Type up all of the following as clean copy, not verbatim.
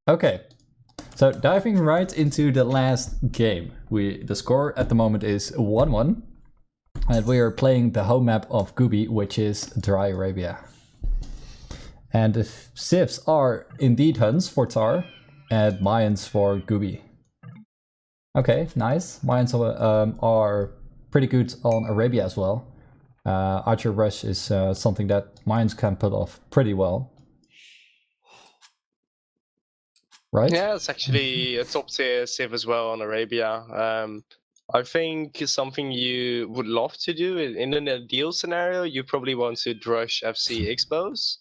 Okay, so diving right into the last game. The score at the moment is 1-1. And we are playing the home map of G00by, which is Dry Arabia. And the civs are indeed Huns for Tar, and Mayans for G00by. Okay, nice. Mayans are pretty good on Arabia as well. Archer Rush is something that Mayans can pull off pretty well. Right? Yeah, it's actually a top tier civ as well on Arabia. I think something you would love to do in an ideal scenario, you probably want to rush FC Expos.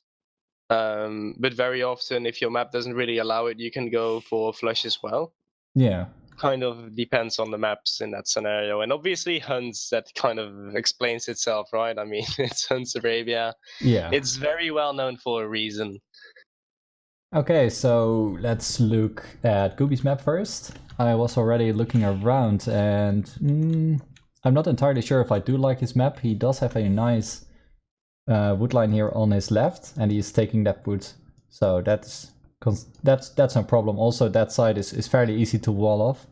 But very often, if your map doesn't really allow it, you can go for flush as well. Yeah. Kind of depends on the maps in that scenario. And obviously Huns, that kind of explains itself, right? I mean, it's Huns Arabia. Yeah. It's very well known for a reason. Okay, so let's look at G00by's map first. I was already looking around and I'm not entirely sure if I do like his map. He does have a nice woodline here on his left and he's taking that wood. So that's no problem. Also, that side is fairly easy to wall off.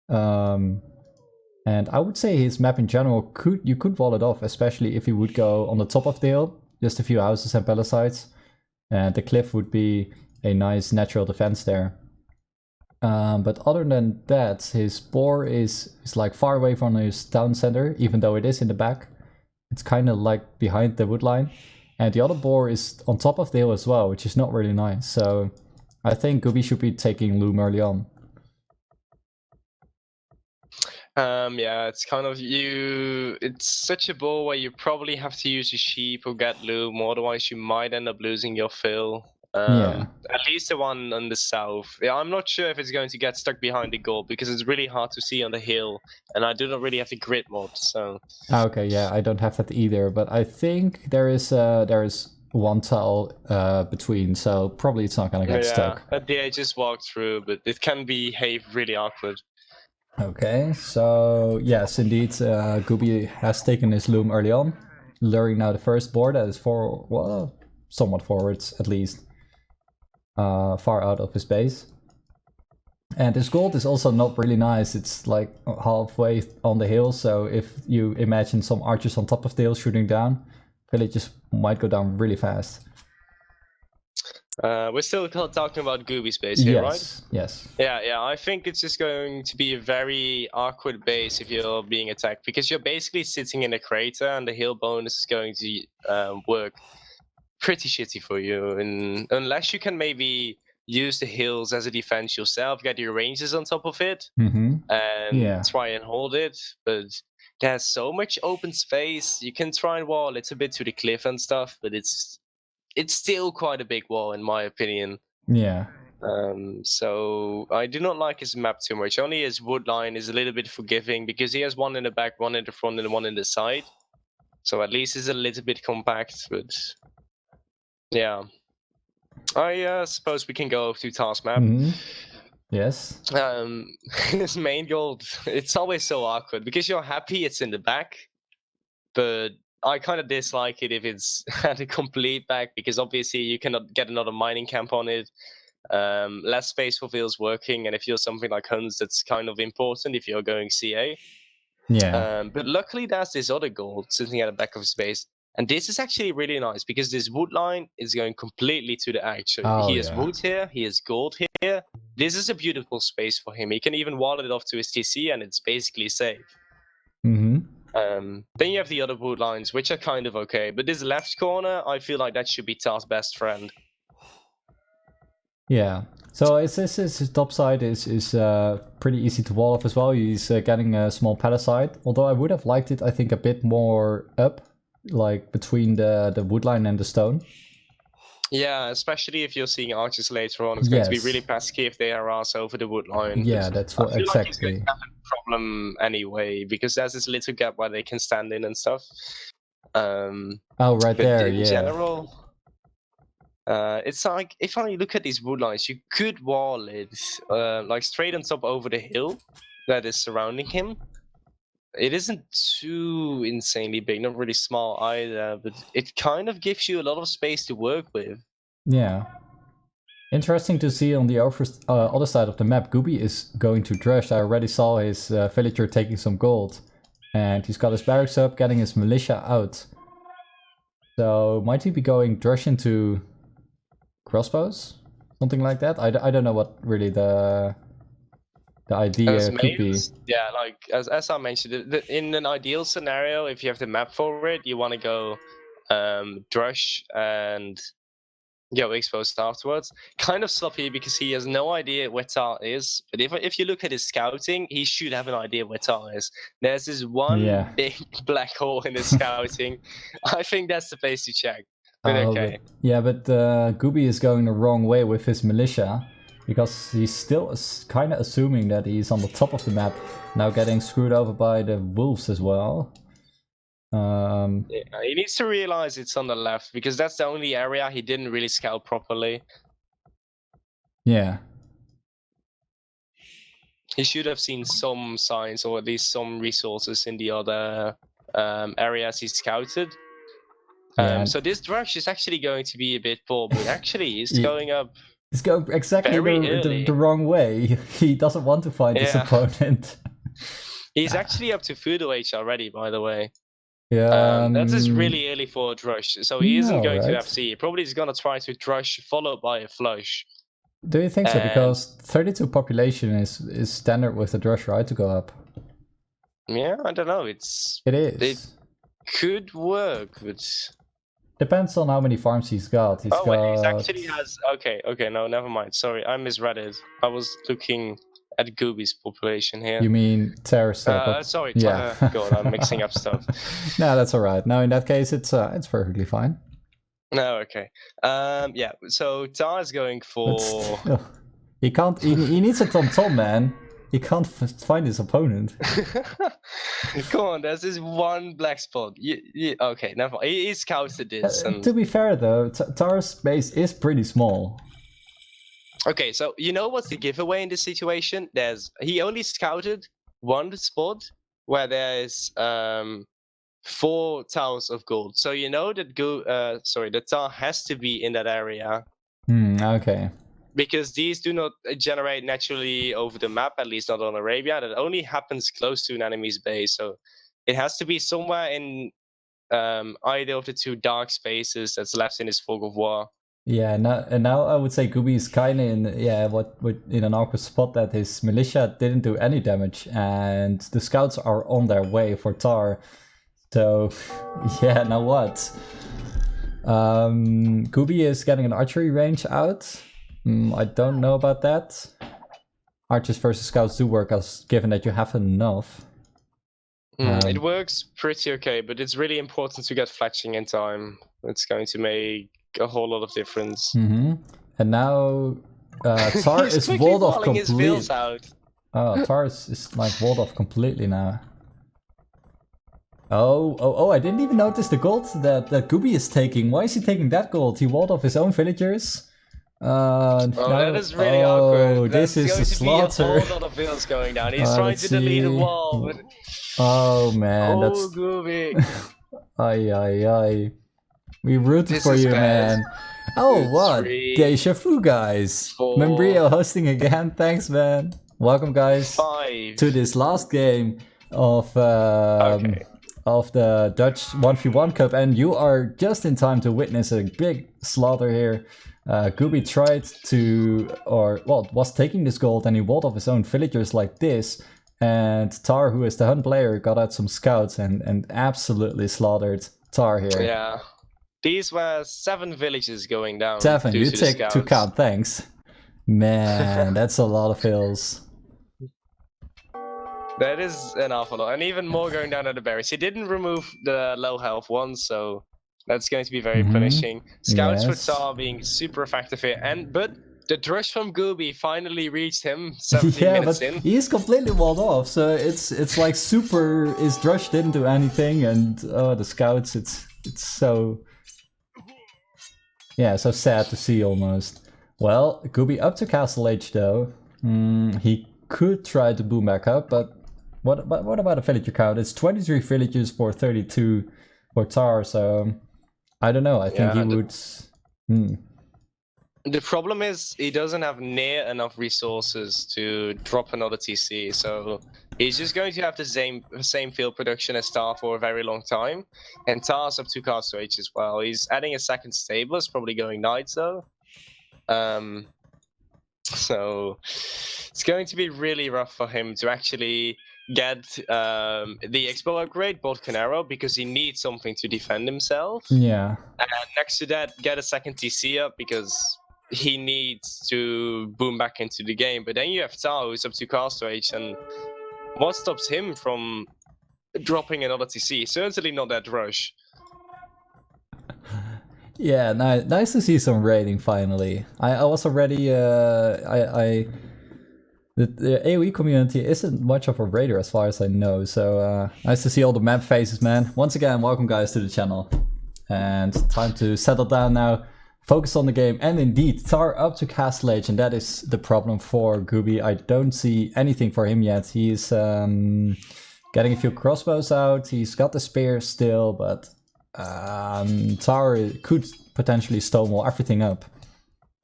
And I would say his map in general, you could wall it off, especially if you would go on the top of the hill, just a few houses and palisades. And the cliff would be a nice natural defense there. But other than that, his boar is like far away from his town center, even though it is in the back. It's kind of like behind the woodline. And the other boar is on top of the hill as well, which is not really nice. So I think G00by should be taking loom early on. Yeah, it's kind of it's such a ball where you probably have to use your sheep or get loom, otherwise you might end up losing your fill. Yeah. At least the one on the south. Yeah, I'm not sure if it's going to get stuck behind the goal because it's really hard to see on the hill, and I do not really have the grid mod. So. Okay, yeah, I don't have that either, but I think there is one tile between, so probably it's not gonna get stuck. Yeah, I just walked through, but it can behave really awkward. Okay, so yes, indeed, G00by has taken his loom early on, luring now the first board that is somewhat forwards at least, far out of his base. And his gold is also not really nice, it's like halfway on the hill, so if you imagine some archers on top of the hill shooting down, villages might go down really fast. We're still talking about G00by's base here, right? Yes. Yeah. I think it's just going to be a very awkward base if you're being attacked, because you're basically sitting in a crater, and the hill bonus is going to work pretty shitty for you. And unless you can maybe use the hills as a defense yourself, get your ranges on top of it, and try and hold it. But there's so much open space. You can try and wall it a bit to the cliff and stuff, but it's still quite a big wall in my opinion. Yeah. So I do not like his map too much. Only his wood line is a little bit forgiving because he has one in the back, one in the front, and one in the side. So at least it's a little bit compact, but yeah. I suppose we can go to task map. Yes. His main goal, it's always so awkward because you're happy it's in the back, but I kind of dislike it if it's at a complete back, because obviously you cannot get another mining camp on it. Less space for fields working, and if you're something like Huns, that's kind of important if you're going CA. Yeah. But luckily there's this other gold sitting at the back of his base, and this is actually really nice because this wood line is going completely to the edge. So he has wood here, he has gold here. This is a beautiful space for him. He can even wall it off to his TC, and it's basically safe. Then you have the other wood lines, which are kind of okay, but this left corner, I feel like that should be Tar's best friend. Yeah. So his top side is pretty easy to wall off as well. He's getting a small palisade, although I would have liked it, I think, a bit more up, like between the wood line and the stone. Yeah, especially if you're seeing archers later on, it's going to be really pesky if they harass over the wood line. Yeah, that's what exactly. Like he's going to have a problem anyway, because there's this little gap where they can stand in and stuff. Right there, in general, it's like if I look at these wood lines, you could wall it like straight on top over the hill that is surrounding him. It isn't too insanely big, not really small either, but it kind of gives you a lot of space to work with. Yeah. Interesting to see on the other side of the map. Gooby is going to Drush. I already saw his villager taking some gold. And he's got his barracks up, getting his militia out. So might he be going Drush into crossbows? Something like that? I don't know what really the idea could be. Yeah, like as I mentioned, in an ideal scenario, if you have the map for it, you want to go Drush and go exposed afterwards. Kind of sloppy because he has no idea where Tar is. But if you look at his scouting, he should have an idea where Tar is. There's this one big black hole in his scouting. I think that's the place to check. But okay. But Gooby is going the wrong way with his militia. Because he's still kind of assuming that he's on the top of the map. Now getting screwed over by the wolves as well. Yeah, he needs to realize it's on the left, because that's the only area he didn't really scout properly. Yeah. He should have seen some signs, or at least some resources in the other areas he scouted. So this Drush is actually going to be a bit poor, but actually he's going up. He's going exactly the wrong way. He doesn't want to find his opponent. He's actually up to Fudo H already, by the way. Yeah. That is really early for a Drush, so he isn't going to FC. Probably he's going to try to Drush followed by a flush. Do you think so? Because 32 population is standard with the Drush, right, to go up? Yeah, I don't know. It is. It could work, but... Depends on how many farms he's got. He actually has... Okay, no, never mind. Sorry, I misread it. I was looking at Gooby's population here. You mean Terrace? Sorry, yeah. God, I'm mixing up stuff. No, that's alright. No, in that case, it's perfectly fine. No, okay. Yeah, so Tar is going for... He can't... He needs a Tom, man. He can't find his opponent. Come on, there's this one black spot. Okay, never mind. He scouted this. And... To be fair, though, Tar's base is pretty small. Okay, so you know what's the giveaway in this situation? He only scouted one spot where there's 4 towers of gold. So you know that the Tar has to be in that area. Okay. Because these do not generate naturally over the map, at least not on Arabia. That only happens close to an enemy's base. So it has to be somewhere in either of the 2 dark spaces that's left in his fog of war. Yeah, now I would say Gooby is kind of in an awkward spot that his militia didn't do any damage, and the scouts are on their way for Tar. So yeah, now what? Gooby is getting an archery range out. I don't know about that. Archers versus scouts do work, given that you have enough. It works pretty okay, but it's really important to get fletching in time. It's going to make a whole lot of difference. And now Tar is walled off completely. Oh, Tar is like walled off completely now. Oh! I didn't even notice the gold that Gooby is taking. Why is he taking that gold? He walled off his own villagers. No. That is really awkward. This is a slaughter. A whole lot of vills going down. He's trying to delete a wall. But... Oh man, that's... Gooby. Ay. We rooted for you, man. Oh, what? Deja vu, guys. 4. Membrio hosting again. Thanks, man. Welcome, guys, 5. to this last game of the Dutch 1v1 Cup, and you are just in time to witness a big slaughter here. Gooby tried to, was taking this gold, and he walled off his own villagers like this, and Tar, who is the Hun player, got out some scouts and absolutely slaughtered Tar here. Yeah. These were 7 villages going down. 7, you take to count, thanks. Man, that's a lot of fills. That is an awful lot, and even more going down at the berries. He didn't remove the low health ones, so that's going to be very punishing. Scouts for Tar being super effective here, but the Drush from Gooby finally reached him 17 minutes in. He's completely walled off, so it's like super. His Drush didn't do anything, and the scouts, it's so. Yeah, so sad to see almost. Well, Gooby up to Castle H though. He could try to boom back up, but what about a villager count? It's 23 villagers for 32 for Tar, so I don't know. I think he would. The problem is he doesn't have near enough resources to drop another TC, so he's just going to have the same field production as Tar for a very long time. And Tar's up 2 cards to H as well. He's adding a second stable, it's probably going Knights though. So it's going to be really rough for him to actually get the Expo upgrade, Bodkin Arrow, because he needs something to defend himself. Yeah. And next to that, get a second TC up because he needs to boom back into the game. But then you have Tao, who's up to Caster Age, and what stops him from dropping another TC? Certainly not that rush. Yeah, nice to see some raiding finally. I was already the AoE community isn't much of a raider as far as I know, so nice to see all the map faces, man. Once again, welcome guys to the channel. And time to settle down now, focus on the game, and indeed, Tar up to Castle Age, and that is the problem for Gooby. I don't see anything for him yet. He's getting a few crossbows out, he's got the spear still, but Tar could potentially stonewall everything up.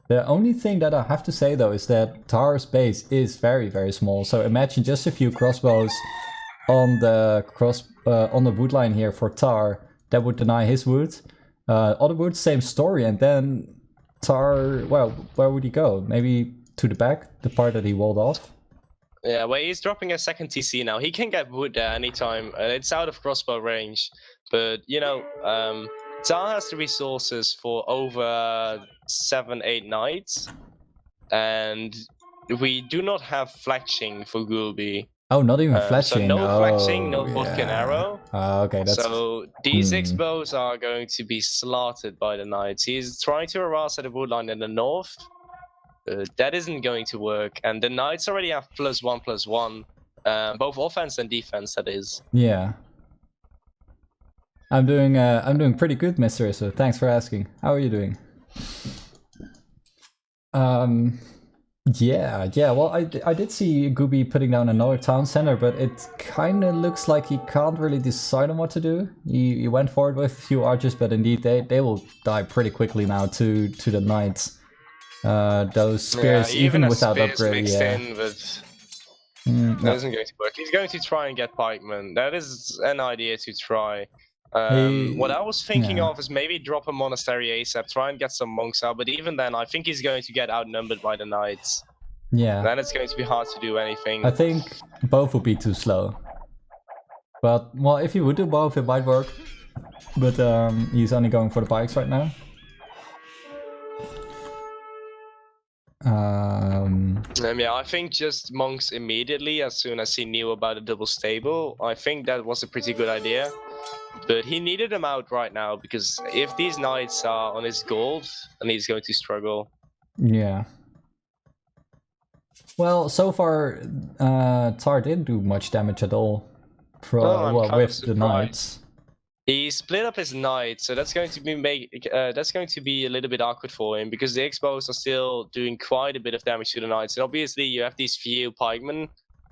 The only thing that I have to say though is that Tar's base is very, very small. So imagine just a few crossbows on the wood line here for Tar. That would deny his wood. Other woods, same story. And then Tar, well, where would he go? Maybe to the back, the part that he walled off? Yeah, well, he's dropping a second TC now. He can get wood there anytime. It's out of crossbow range. But, you know, Tar has the resources for over 7-8 nights. And we do not have fletching for Gooby. Oh, not even fletching. So no fletching, no Bodkin Arrow. Okay, that's... So these expos are going to be slaughtered by the Knights. He's trying to harass at the woodline in the north. That isn't going to work. And the Knights already have +1/+1. Both offense and defense, that is. Yeah. I'm doing pretty good, Mr. So thanks for asking. How are you doing? Yeah, well, I did see Gooby putting down another town center, but it kind of looks like he can't really decide on what to do. He went forward with a few archers, but indeed they will die pretty quickly now to the Knights. Those spears, even without upgrade, that isn't going to work. He's going to try and get pikemen. That is an idea to try. What I was thinking of is maybe drop a monastery ASAP, try and get some monks out, but even then I think he's going to get outnumbered by the Knights. Yeah. Then it's going to be hard to do anything. I think both would be too slow. But, well, if he would do both, it might work. But he's only going for the pikes right now. Yeah, I think just monks immediately as soon as he knew about the double stable. I think that was a pretty good idea. But he needed them out right now, because if these Knights are on his gold, then he's going to struggle. Yeah. Well, so far, Tar didn't do much damage at all with the Knights. He split up his Knights, so that's going to be a little bit awkward for him, because the Expos are still doing quite a bit of damage to the Knights. And obviously, you have these few pikemen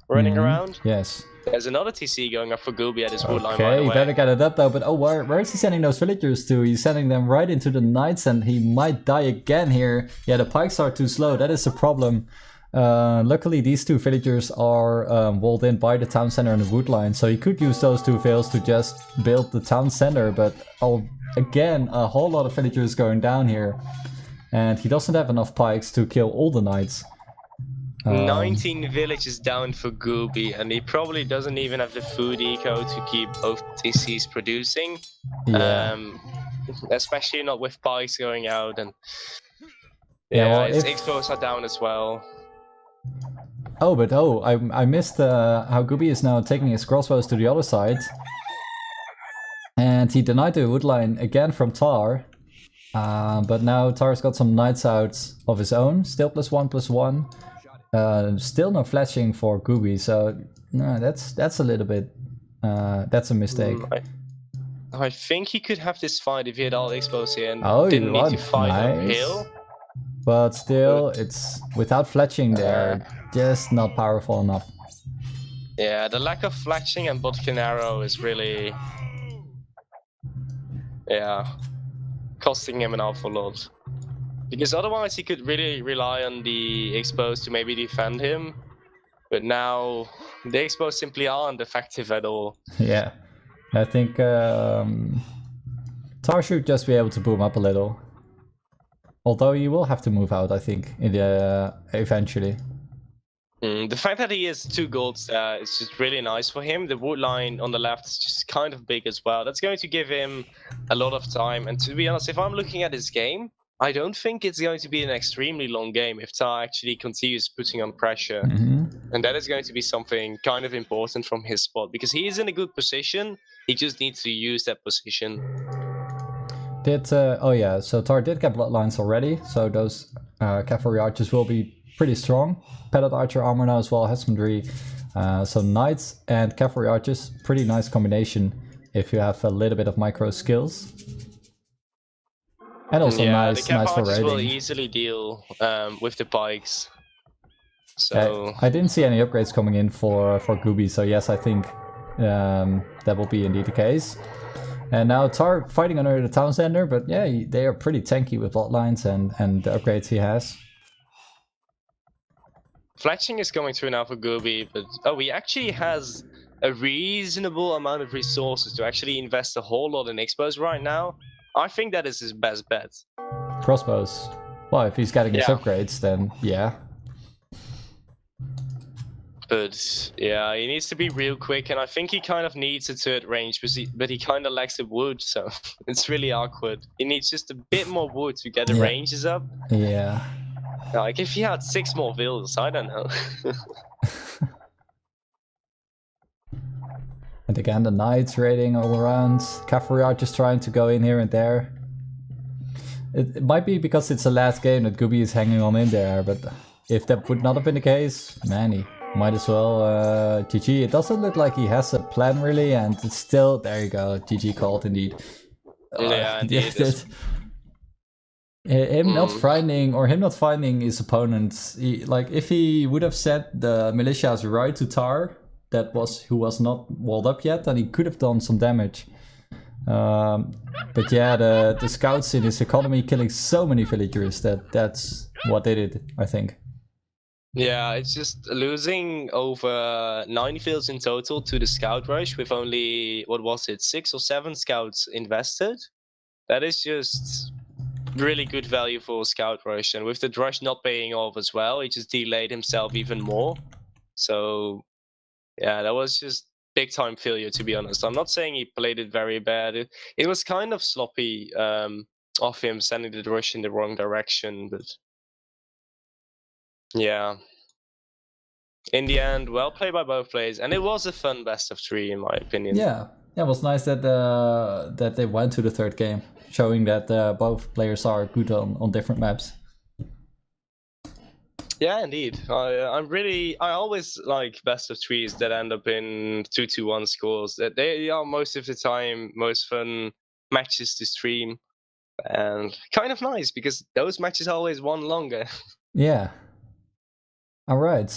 running around. Yes. There's another TC going up for Gooby at his wood line, by the Okay, way. you better get it up though, but oh, where is he sending those villagers to? He's sending them right into the Knights, and he might die again here. Yeah, the pikes are too slow, that is a problem. Luckily these two villagers are walled in by the town center and the wood line, so he could use those two vills to just build the town center, but again, a whole lot of villagers going down here. And he doesn't have enough pikes to kill all the Knights. 19 villages down for Gooby, and he probably doesn't even have the food eco to keep both TCs producing. Yeah. Especially not with pikes going out, and well, his expos are down as well. Oh, but I missed how Gooby is now taking his crossbows to the other side. And he denied the wood line again from Tar. But now Tar's got some Knights out of his own, still +1/+1. Still no fletching for Gooby, so no, that's a little bit that's a mistake. I think he could have this fight if he had all expos here and didn't need to fight uphill. But still, it's without fletching there, just not powerful enough. Yeah, the lack of fletching and Bodkin Arrow is really, costing him an awful lot. Because otherwise he could really rely on the exposed to maybe defend him. But now the exposed simply aren't effective at all. Yeah, I think Tar should just be able to boom up a little. Although he will have to move out, I think, in the eventually. The fact that he has 2 golds there is just really nice for him. The wood line on the left is just kind of big as well. That's going to give him a lot of time. And to be honest, if I'm looking at his game, I don't think it's going to be an extremely long game if Tar actually continues putting on pressure. And that is going to be something kind of important from his spot, because he is in a good position. He just needs to use that position. Oh yeah, so Tar did get bloodlines already, so those cavalry archers will be pretty strong. Padded archer armor now as well, husbandry. So knights and cavalry archers, pretty nice combination if you have a little bit of micro skills. And also nice for archers will raiding. easily deal with the pikes. So I didn't see any upgrades coming in for Gooby, so yes, I think that will be indeed the case. And now Tar fighting under the town center, but yeah, they are pretty tanky with bloodlines and the upgrades he has. Fletching is coming through now for Gooby, but he actually has a reasonable amount of resources to actually invest a whole lot in expos right now. I think that is his best bet. Crossbows. Well, if he's getting his upgrades, then yeah. But yeah, he needs to be real quick, and I think he kind of needs a third range, but he kind of lacks the wood, so it's really awkward. He needs just a bit more wood to get the ranges up. Yeah. Like if he had 6 more vills, I don't know. And again, the knights raiding all around. Cavalry archers trying to go in here and there. It might be because it's the last game that Gooby is hanging on in there, but if that would not have been the case, man, he might as well GG. It doesn't look like he has a plan really, and it's still, there you go, GG called indeed. Yeah, indeed. Him not finding his opponents, like if he would have set the militias right to Tar, who was not walled up yet, then he could have done some damage. But yeah, the scouts in his economy killing so many villagers that's what they did, I think. Yeah, it's just losing over 9 fields in total to the scout rush with only, 6 or 7 scouts invested. That is just really good value for scout rush, and with the rush not paying off as well, he just delayed himself even more. So yeah, that was just big time failure, to be honest. I'm not saying he played it very bad. It was kind of sloppy of him sending the rush in the wrong direction, but yeah. In the end, well played by both players, and it was a fun best of 3 in my opinion. Yeah, it was nice that that they went to the third game, showing that both players are good on different maps. Yeah, indeed. I always like best of 3s that end up in 2-1 scores. That they are most of the time most fun matches to stream, and kind of nice because those matches always won longer. Yeah. All right.